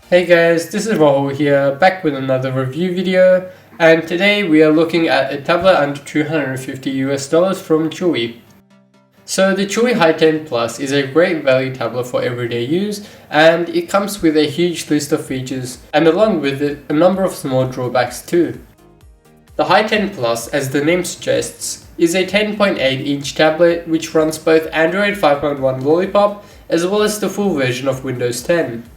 Hey guys, this is Rahul here, back with another review video, and today we are looking at a tablet under $250 from Chuwi. So the Chuwi Hi10 Plus is a great value tablet for everyday use, and it comes with a huge list of features, and along with it, a number of small drawbacks too. The Hi10 Plus, as the name suggests, is a 10.8-inch tablet which runs both Android 5.1 Lollipop as well as the full version of Windows 10.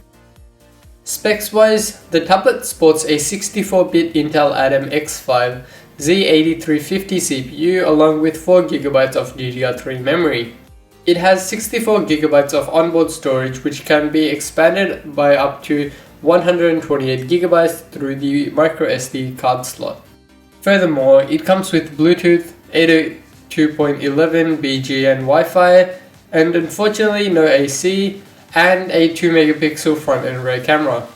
Specs wise, the tablet sports a 64-bit Intel Atom X5 Z8350 CPU along with 4GB of DDR3 memory. It has 64GB of onboard storage which can be expanded by up to 128GB through the microSD card slot. Furthermore, it comes with Bluetooth, 802.11 BGN Wi-Fi, and unfortunately no AC, and a 2MP front and rear camera.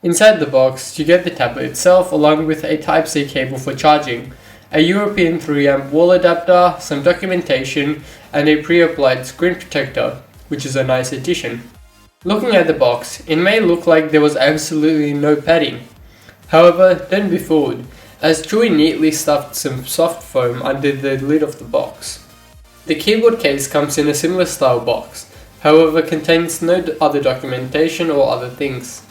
Inside the box, you get the tablet itself along with a Type-C cable for charging, a European 3A wall adapter, some documentation, and a pre-applied screen protector, which is a nice addition. Looking at the box, it may look like there was absolutely no padding. However, don't be fooled, as Chuwi neatly stuffed some soft foam under the lid of the box. The keyboard case comes in a similar style box, however contains no other documentation or other things.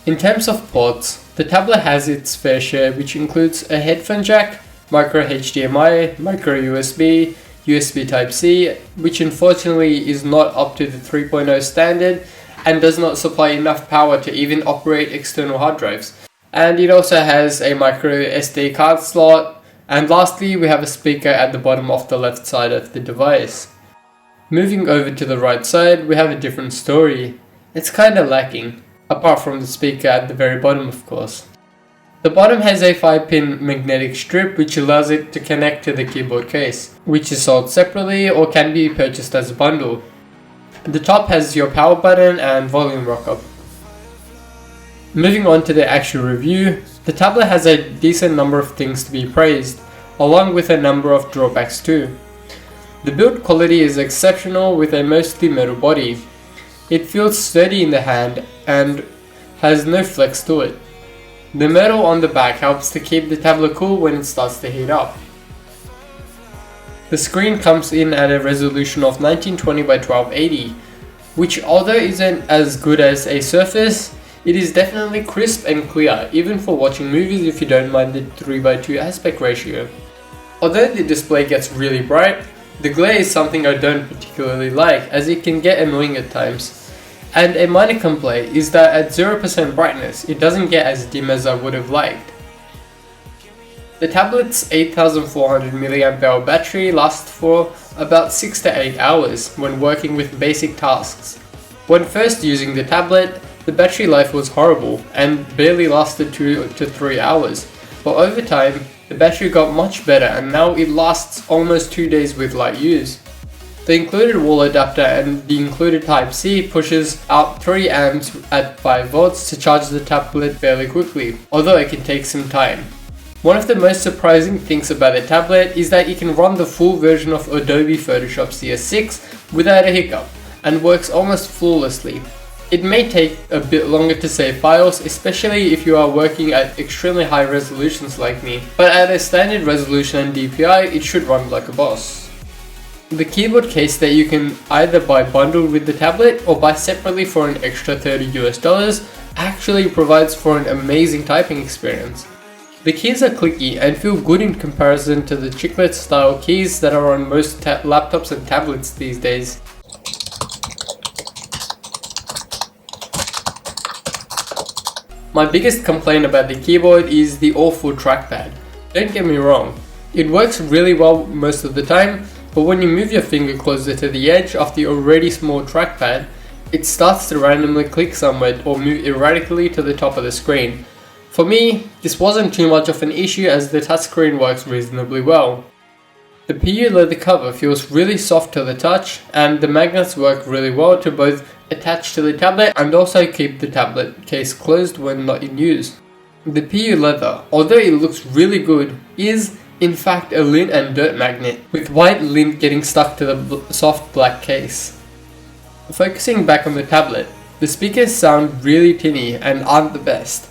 In terms of ports, the tablet has its fair share, which includes a headphone jack, micro HDMI, micro USB, USB Type-C, which unfortunately is not up to the 3.0 standard and does not supply enough power to even operate external hard drives. And it also has a micro SD card slot, and lastly we have a speaker at the bottom of the left side of the device. Moving over to the right side, we have a different story. It's kinda lacking, apart from the speaker at the very bottom of course. The bottom has a 5-pin magnetic strip which allows it to connect to the keyboard case, which is sold separately or can be purchased as a bundle. The top has your power button and volume rocker. Moving on to the actual review, the tablet has a decent number of things to be praised, along with a number of drawbacks too. The build quality is exceptional with a mostly metal body. It feels sturdy in the hand and has no flex to it. The metal on the back helps to keep the tablet cool when it starts to heat up. The screen comes in at a resolution of 1920 by 1280, which although isn't as good as a Surface, it is definitely crisp and clear, even for watching movies if you don't mind the 3:2 aspect ratio. Although the display gets really bright, the glare is something I don't particularly like, as it can get annoying at times. And a minor complaint is that at 0% brightness, it doesn't get as dim as I would have liked. The tablet's 8400 mAh battery lasts for about 6 to 8 hours when working with basic tasks. When first using the tablet, the battery life was horrible and barely lasted 2 to 3 hours, but over time, the battery got much better and now it lasts almost 2 days with light use. The included wall adapter and the included Type-C pushes out 3 amps at 5 volts to charge the tablet fairly quickly, although it can take some time. One of the most surprising things about the tablet is that it can run the full version of Adobe Photoshop Cs6 without a hiccup and works almost flawlessly. It may take a bit longer to save files, especially if you are working at extremely high resolutions like me, but at a standard resolution and DPI, it should run like a boss. The keyboard case that you can either buy bundled with the tablet or buy separately for an extra $30 actually provides for an amazing typing experience. The keys are clicky and feel good in comparison to the chiclet style keys that are on most laptops and tablets these days. My biggest complaint about the keyboard is the awful trackpad. Don't get me wrong, it works really well most of the time, but when you move your finger closer to the edge of the already small trackpad, it starts to randomly click somewhere or move erratically to the top of the screen. For me, this wasn't too much of an issue as the touchscreen works reasonably well. The PU leather cover feels really soft to the touch, and the magnets work really well to both attach to the tablet and also keep the tablet case closed when not in use. The PU leather, although it looks really good, is in fact a lint and dirt magnet, with white lint getting stuck to the soft black case. Focusing back on the tablet, The speakers sound really tinny and aren't the best.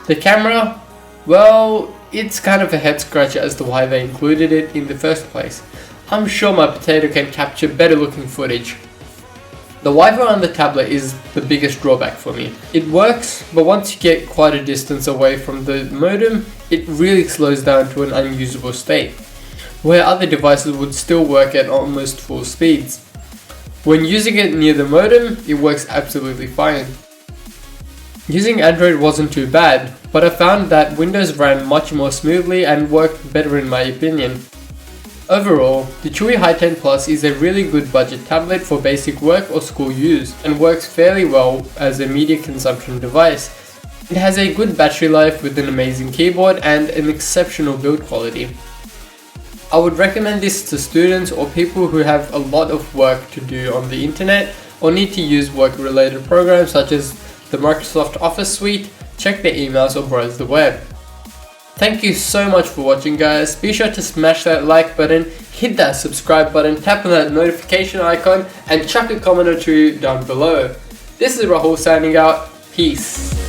The camera, well, it's kind of a head scratcher as to why they included it in the first place. I'm sure my potato can capture better looking footage. The Wi-Fi on the tablet is the biggest drawback for me. It works, but once you get quite a distance away from the modem, it really slows down to an unusable state, where other devices would still work at almost full speeds. When using it near the modem, it works absolutely fine. Using Android wasn't too bad, but I found that Windows ran much more smoothly and worked better in my opinion. Overall, the Chuwi Hi10 Plus is a really good budget tablet for basic work or school use and works fairly well as a media consumption device. It has a good battery life with an amazing keyboard and an exceptional build quality. I would recommend this to students or people who have a lot of work to do on the internet or need to use work-related programs such as the Microsoft Office suite, check their emails or browse the web. Thank you so much for watching, guys. Be sure to smash that like button, hit that subscribe button, tap on that notification icon and chuck a comment or two down below. This is Rahul signing out. Peace.